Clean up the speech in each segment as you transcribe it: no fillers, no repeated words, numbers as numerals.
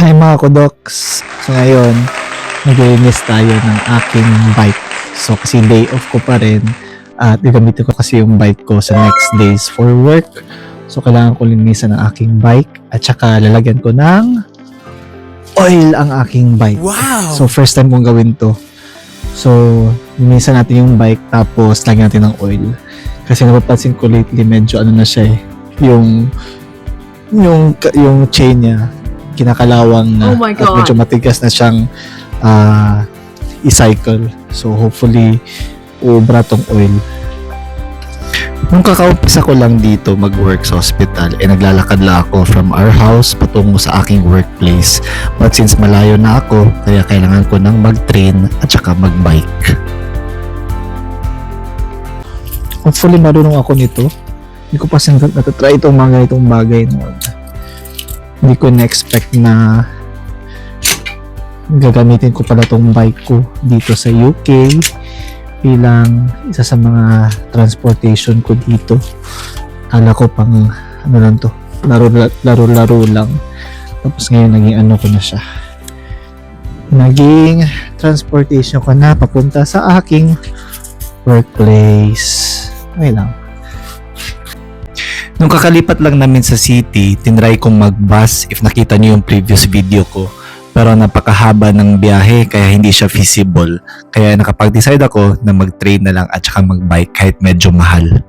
Hi mga kodoks! So ngayon, maglilinis tayo ng aking bike. So kasi day off ko pa rin at gagamitin ko kasi yung bike ko sa next days for work. So kailangan ko linisan ang aking bike at saka lalagyan ko ng oil ang aking bike. Wow! So first time kong gawin to. So linisan natin yung bike tapos lagyan natin ng oil. Kasi napapansin ko lately medyo ano na siya eh. Yung chain niya kinakalawang na Oh my at God. medyo matigas na siyang i-cycle. So hopefully ubra tong oil. Nung kakaumpisa ko lang dito mag-work sa hospital, naglalakad lang ako from our house patungo sa aking workplace. But since malayo na ako, kaya kailangan ko nang mag-train at saka mag-bike. Hopefully marunong ako nito. Hindi ko pa natatry itong mga ganitong bagay noon. Hindi ko na-expect na gagamitin ko pala tong bike ko dito sa UK bilang isa sa mga transportation ko dito. Kala ko pang ano lang to, laro-laro lang. Tapos ngayon naging ano ko na siya. Naging transportation ko na papunta sa aking workplace. Okay lang. Nung kakalipat lang namin sa city, tinry kong mag-bus if nakita niyo yung previous video ko. Pero napakahaba ng biyahe kaya hindi siya feasible. Kaya nakapag-decide ako na mag-train na lang at saka mag-bike kahit medyo mahal.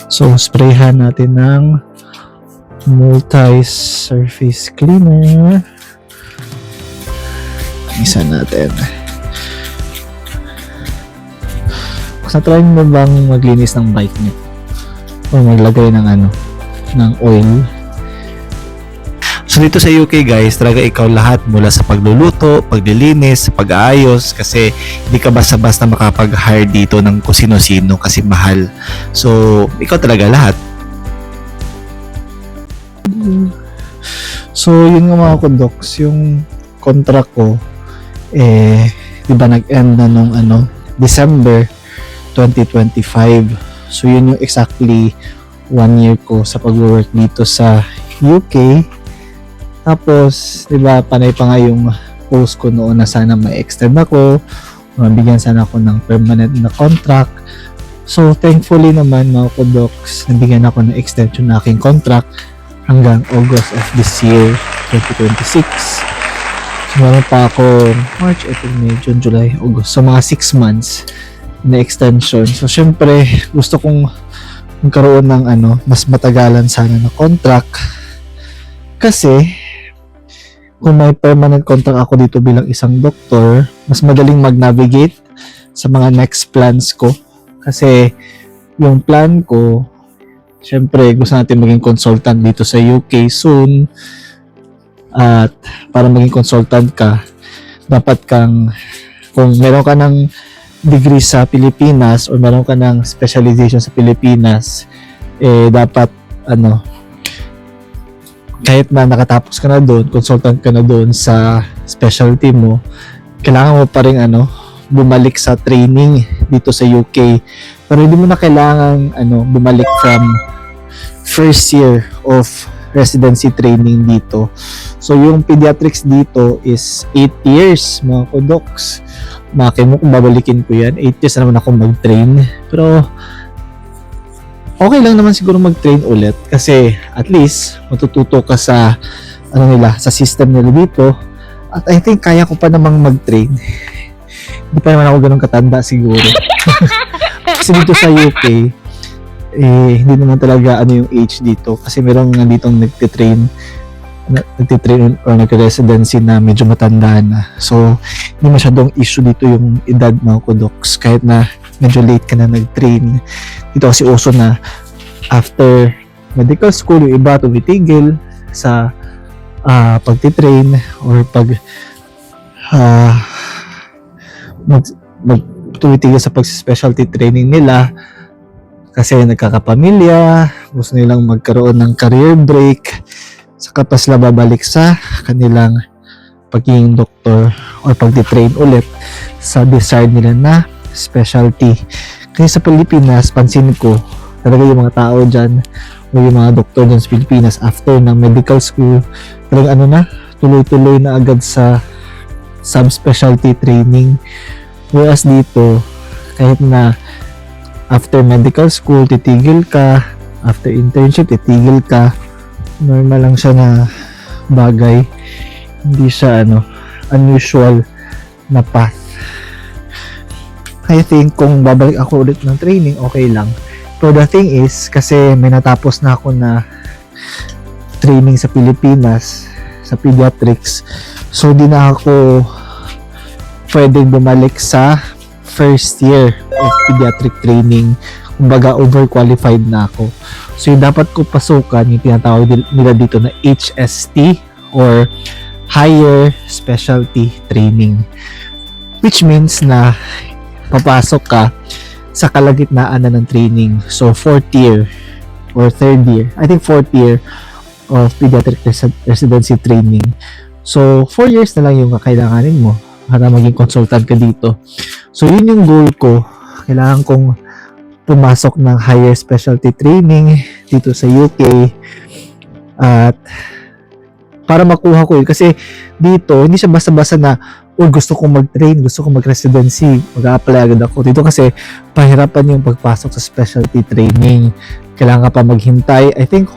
So, sprayhan natin ng multi-surface cleaner. Isa natin. Try mo bang maglinis ng bike niyo? O maglagay ng ng oil. So dito sa UK guys, talaga ikaw lahat mula sa pagluluto, paglilinis, pag-aayos kasi hindi ka basta-basta makapag-hire dito ng kung sino-sino kasi mahal. So ikaw talaga lahat. So yun nga mga kodoks, yung contract ko di ba nag-end na nung December 2025. So yun yung exactly 1 year ko sa pag-work dito sa UK. Tapos, di ba, panay pa nga yung post ko noon na sana ma-extend ako, mabigyan sana ako ng permanent na contract. So, thankfully naman mga kodoks, nabigyan ako ng extension na aking contract hanggang August of this year, 2026. So, meron pa ako March, April, May, June, July, August. So, mga 6 months na extension. So, syempre, gusto kong magkaroon ng mas matagalan sana na contract. Kasi, kung may permanent contract ako dito bilang isang doktor, mas madaling mag-navigate sa mga next plans ko. Kasi, yung plan ko, syempre, gusto natin maging consultant dito sa UK soon. At, para maging consultant ka, dapat kang, kung meron ka ng degree sa Pilipinas or meron ka ng specialization sa Pilipinas, dapat kahit na nakatapos ka na doon, consultant ka na doon sa specialty mo, kailangan mo pa rin bumalik sa training dito sa UK. Pero hindi mo na kailangan bumalik from first year of residency training dito. So yung pediatrics dito is 8 years mga kodoks. Makin mo kung babalikin ko yan, 8 years na naman ako mag-train. Pero okay lang naman siguro mag-train ulit kasi at least matututo ka sa sa system nila dito. At I think kaya ko pa namang mag-train. Hindi pa naman ako ganun katanda siguro. Kasi dito sa UK hindi naman talaga yung age dito kasi meron nga ditong nagtitrain or nag-residency na medyo matanda na. So, hindi masyadong issue dito yung edad mga kodoks. Kahit na medyo late ka na nag-train. Dito kasi uso na after medical school, yung iba tumitigil sa pagtitrain or tumitigil sa pag-specialty training nila kasi nagkakapamilya, gusto nilang magkaroon ng career break. Saka pa sila babalik sa kanilang pagiging doktor or pagtitrain ulit sa desired nila na specialty. Kasi sa Pilipinas, pansin ko, talaga yung mga tao dyan, o yung mga doktor dun sa Pilipinas after ng medical school, talagang ano na, tuloy-tuloy na agad sa subspecialty training. Whereas dito, kahit na after medical school, titigil ka, after internship, titigil ka, normal lang siya na bagay. Hindi siya unusual na path. I think kung babalik ako ulit ng training, okay lang. Pero the thing is, kasi may natapos na ako na training sa Pilipinas, sa pediatrics. So, di na ako pwedeng bumalik sa first year of pediatric training. Kumbaga, overqualified na ako. So, yung dapat ko pasukan, yung tinatawag nila dito na HST or Higher Specialty Training. Which means na papasok ka sa kalagitnaan na ng training. So, 4th year or 3rd year. I think 4th year of pediatric residency training. So, 4 years na lang yung kakailanganin mo para maging consultant ka dito. So, yun yung goal ko. Kailangan kong pumasok ng higher specialty training dito sa UK. At para makuha ko yun. Kasi dito, hindi siya basta-basta na gusto kong mag-train, gusto kong mag-residency, mag-a-apply agad ako. Dito kasi, pahirapan yung pagpasok sa specialty training. Kailangan pa maghintay. I think,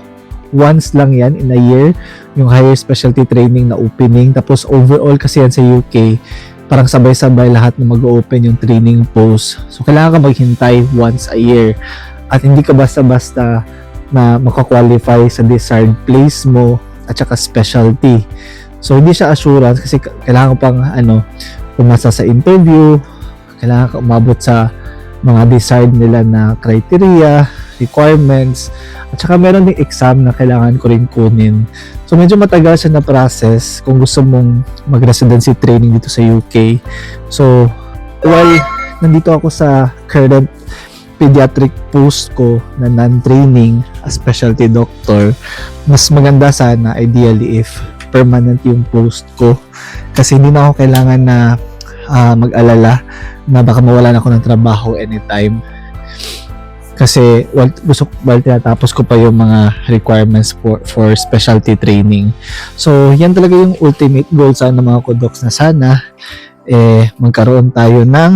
once lang yan in a year, yung higher specialty training na opening. Tapos, overall kasi yan sa UK, parang sabay-sabay lahat na mag-open yung training post. So, kailangan ka maghintay once a year. At hindi ka basta-basta na makakwalify sa desired place mo at saka specialty. So, hindi siya assurance kasi kailangan pang pumasa sa interview, kailangan ka umabot sa mga desired nila na criteria, requirements, at saka meron ding exam na kailangan ko rin kunin. So, medyo matagal siya na process kung gusto mong mag-residency training dito sa UK. So, while nandito ako sa current pediatric post ko na non-training as specialty doctor, mas maganda sana ideally if permanent yung post ko kasi hindi na ako kailangan na mag-alala na baka mawalan ako ng trabaho anytime kasi while tinatapos ko pa yung mga requirements for specialty training. So yan talaga yung ultimate goal sana ng mga kodoks na sana magkaroon tayo ng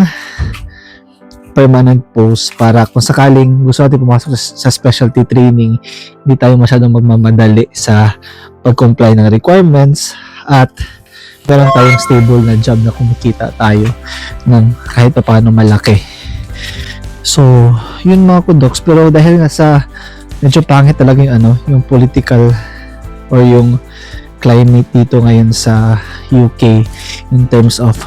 permanent post para kung sakaling gusto natin pumasok sa specialty training, hindi tayo masyadong magmamadali sa pag-comply ng requirements at meron tayong stable na job na kumikita tayo ng kahit pa paano malaki. So, yun mga kudoks. Pero dahil nga sa medyo pangit talaga yung yung political or yung climate dito ngayon sa UK in terms of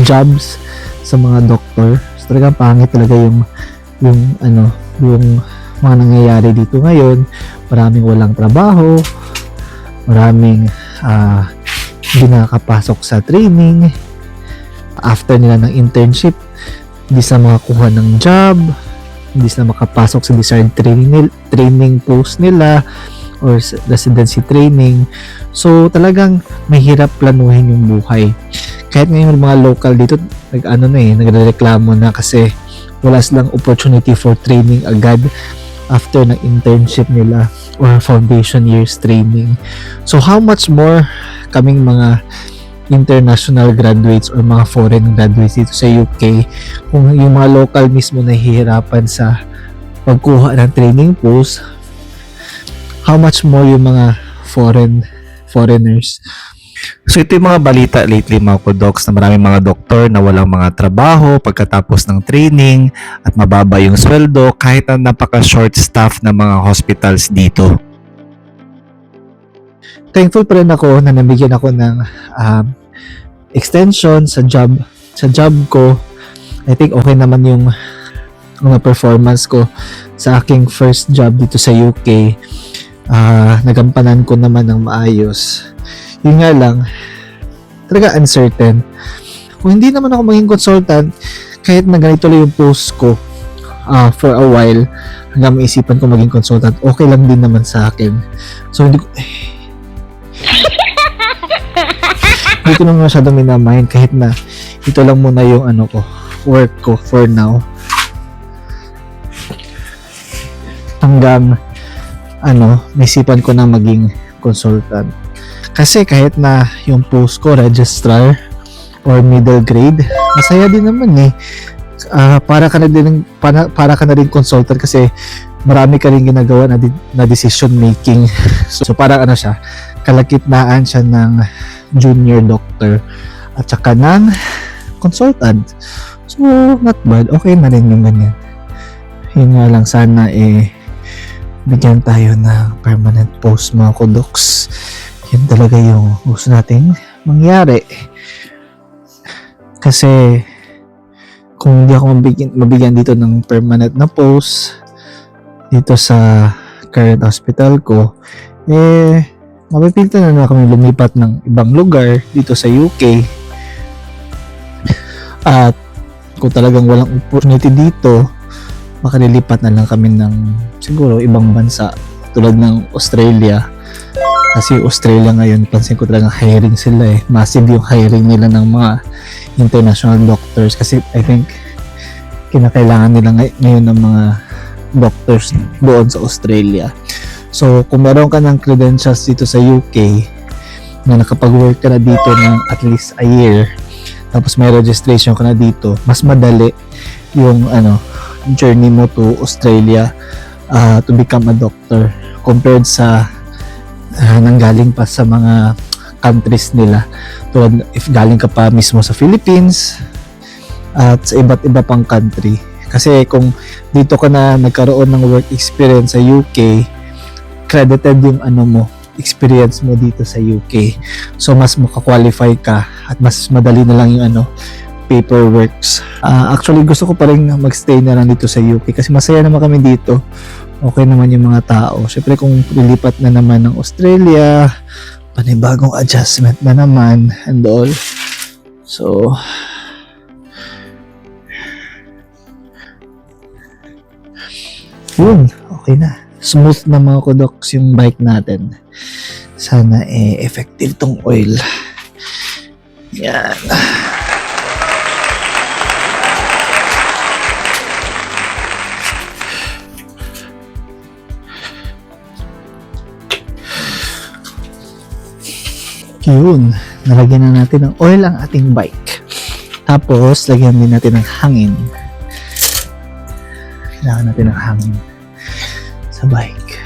jobs sa mga doktor. So, talagang pangit talaga yung mga nangyayari dito ngayon. Maraming walang trabaho, maraming hindi nakakapasok sa training after nila ng internship, hindi sila makakuha ng job, hindi sila makapasok sa desired training post nila or residency training. So talagang mahirap planuhin yung buhay. Kahit ngayon mga local dito nagrereklamo na kasi wala silang opportunity for training agad after ng internship nila or foundation years training. So how much more kaming mga international graduates or mga foreign graduates dito sa UK kung yung mga local mismo nahihirapan sa pagkuha ng training post, how much more yung mga foreigners. So ito yung mga balita lately mga kodoks na maraming mga doktor na walang mga trabaho pagkatapos ng training at mababa yung sweldo kahit na napaka-short staff ng mga hospitals dito. Thankful pa rin ako na nabigyan ako ng extension sa job ko. I think okay naman yung mga performance ko sa aking first job dito sa UK. Nagampanan ko naman ng maayos. Yun nga lang, talaga uncertain. Kung hindi naman ako maging consultant, kahit na ganito lang yung post ko for a while, hanggang maisipan ko maging consultant, okay lang din naman sa akin. So, hindi ko naman masyadong minamind kahit na ito lang muna yung work ko for now. Hanggang naisipan ko na maging consultant. Kasi kahit na yung post ko registrar or middle grade, masaya din naman eh. Para ka na rin consultant kasi marami ka rin ginagawa na decision making. So parang siya, kalagitnaan siya ng junior doctor at saka ng consultant. So not bad, okay na rin yung ganyan. Yun nga lang, sana bigyan tayo ng permanent post mga kudoks. Yun talaga yung gusto nating mangyari. Kasi kung hindi ako mabigyan dito ng permanent na post dito sa current hospital ko, mapipilitan na kami lumipat ng ibang lugar dito sa UK. At kung talagang walang opportunity dito, makalilipat na lang kami ng siguro ibang bansa tulad ng Australia. Kasi Australia ngayon, pansin ko talagang hiring sila eh. Massive yung hiring nila ng mga international doctors kasi I think kinakailangan nila ngayon ng mga doctors doon sa Australia. So kung meron ka ng credentials dito sa UK na nakapag-work ka na dito ng at least a year, tapos may registration ka na dito, mas madali yung journey mo to Australia to become a doctor compared sa nanggaling pa sa mga countries nila. Tulad if galing ka pa mismo sa Philippines at sa iba't iba pang country. Kasi kung dito ka na nagkaroon ng work experience sa UK, credited yung experience mo dito sa UK. So mas makakwalify ka at mas madali na lang yung paperworks. Actually gusto ko pa rin magstay na lang dito sa UK kasi masaya naman kami dito. Okay naman yung mga tao. Syempre kung lilipat na naman ng Australia, panibagong adjustment na naman and all. So yun, okay na. Smooth na mga kudoks yung bike natin. Sana effective tong oil. Yan. Yun, nalagyan na natin ng oil ang ating bike. Tapos, lagyan din natin ng hangin. Kailangan natin ng hangin sa bike.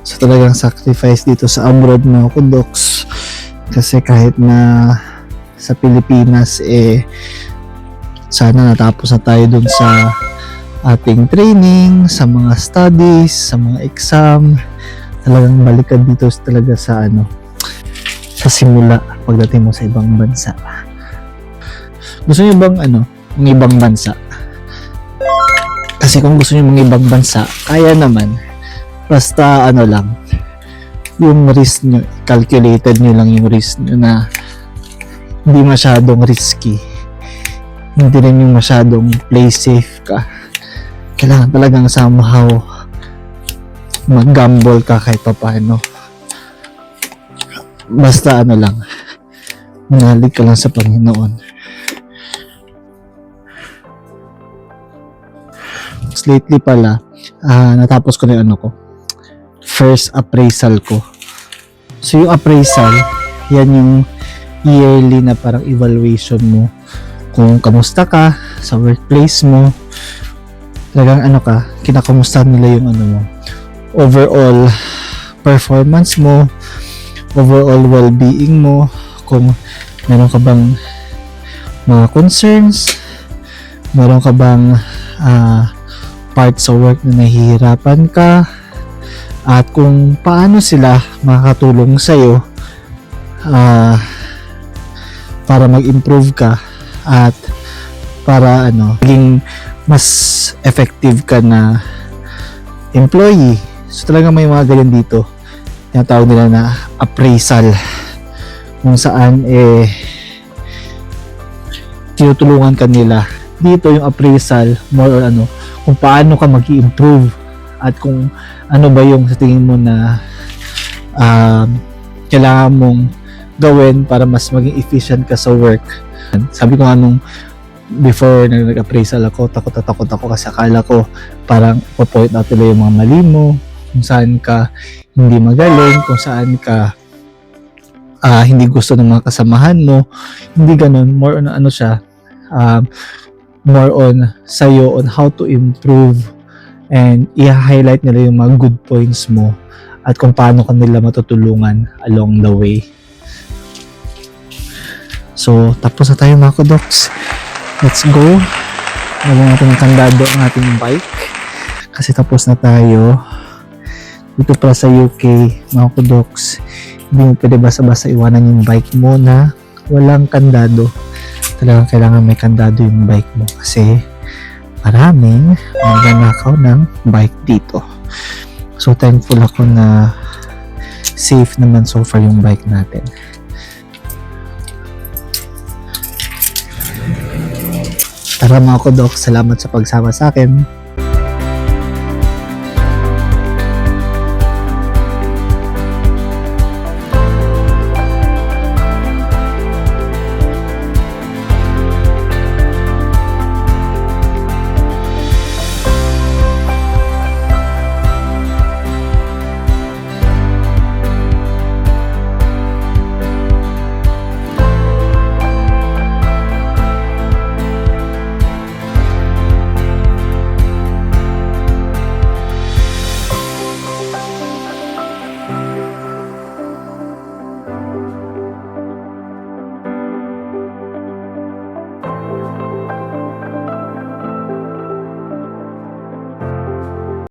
So, talagang sacrifice dito sa abroad mga kudoks. Kasi kahit na sa Pilipinas, sana natapos na tayo dun sa ating training, sa mga studies, sa mga exam. Talagang balikan dito talaga sa sa simula pagdating mo sa ibang bansa. Gusto niyo bang ng ibang bansa? Kasi kung gusto niyo ng ibang bansa, kaya naman. Basta lang, yung risk nyo, calculated nyo lang yung risk nyo na hindi masyadong risky. Hindi rin yung masyadong play safe ka. Kailangan talagang somehow mag-gamble ka kahit paano. Basta lang, manalig ka lang sa Panginoon. Lately pala, natapos ko na yung first appraisal ko. So yung appraisal, yan yung yearly na parang evaluation mo kung kamusta ka sa workplace mo. Talagang kinakamusta nila yung mo, overall performance mo, overall well-being mo, kung meron ka bang mga concerns, meron ka bang part sa work na nahihirapan ka, at kung paano sila makakatulong sa'yo para mag-improve ka at para maging mas effective ka na employee. So talaga may mga ganyan dito. Tinatawag nila na appraisal, kung saan tinutulungan ka nila. Dito yung appraisal, more or kung paano ka mag-improve at kung ano ba yung sa tingin mo na kailangan mong gawin para mas maging efficient ka sa work. Sabi ko nga nung before na nag-appraisal ako, takot ako kasi akala ko parang po-point out nila yung mga mali mo kung saan ka hindi magaling, kung saan ka hindi gusto ng mga kasamahan mo. Hindi ganun, more on ano siya, more on sa'yo on how to improve, and i-highlight nila yung mga good points mo at kung paano ka nila matutulungan along the way. So, tapos na tayo mga kudoks. Let's go. Nagawin natin ng kandado ang ating bike kasi tapos na tayo. Dito pala sa UK, mga kudoks, hindi mo pwede basta-basta iwanan yung bike mo na walang kandado. Talagang kailangan may kandado yung bike mo kasi maraming magnanakaw ng bike dito. So, thankful ako na safe naman so far yung bike natin. Tara mga kudoks, salamat sa pagsama sa akin.